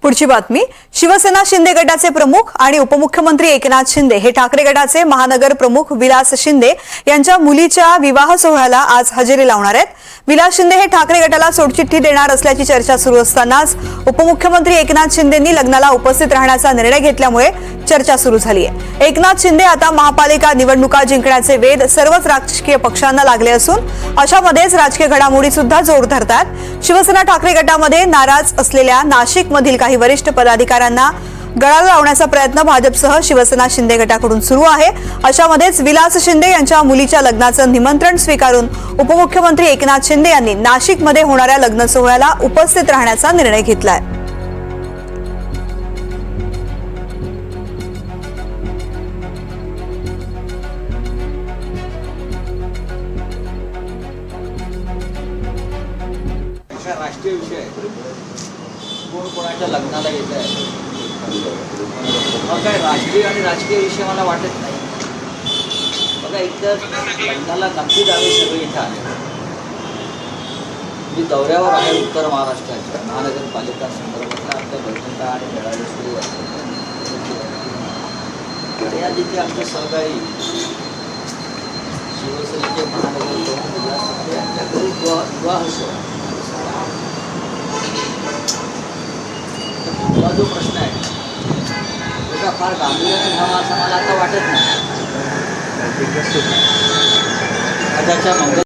पुढची बातमी। शिवसेना शिंदे गटाचे प्रमुख आणि उपमुख्यमंत्री एकनाथ शिंदे हे ठाकरे गटाचे महानगर प्रमुख विलास शिंदे यांच्या मुलीच्या विवाह सोहळ्याला आज हजेरी लावणार आहेत। विलास शिंदे हे ठाकरे गटाला सोडचिठ्ठी देणार असल्याची चर्चा सुरू असतानाच उपमुख्यमंत्री एकनाथ शिंदेंनी लग्नाला उपस्थित राहण्याचा निर्णय घेतल्यामुळे चर्चा सुरू झाली आहे। एकनाथ शिंदे आता महापालिका निवडणुका जिंकण्याचे वेध सर्वच राजकीय पक्षांना लागले असून अशामध्येच राजकीय घडामोडी सुद्धा जोर धरतात। शिवसेना ठाकरे गटामध्ये नाराज असलेल्या नाशिकमधील काही वरिष्ठ पदाधिकाऱ्यांना गळा लावण्याचा प्रयत्न भाजपसह शिवसेना शिंदे गटाकडून सुरू आहे। अशामध्येच विलास शिंदे यांच्या मुलीच्या लग्नाचं निमंत्रण स्वीकारून उपमुख्यमंत्री एकनाथ शिंदे यांनी नाशिकमध्ये होणाऱ्या लग्न सोहळ्याला उपस्थित राहण्याचा निर्णय घेतलाय। राष्ट्रीय विषय आहे, कोण कोणाच्या लग्नाला येत आहे, काय राष्ट्रीय आणि राजकीय विषय मला वाटत नाही। बघा, एकतर लग्नाला नक्की जावे सगळे इथं आले। मी दौऱ्यावर आहे उत्तर महाराष्ट्राच्या महानगरपालिका संदर्भातल्या आमच्या बैठका आणि मेळावे सुरू असतात। या तिथे आमचे सहकारी शिवसेनेचे महानगर प्रमुख विलास शिंदे यांच्या घरी विवाह सोहळा। तुमचा जो प्रश्न आहे त्याचा फार गांभीर्याने घ्यावा असं मला आता वाटत नाही।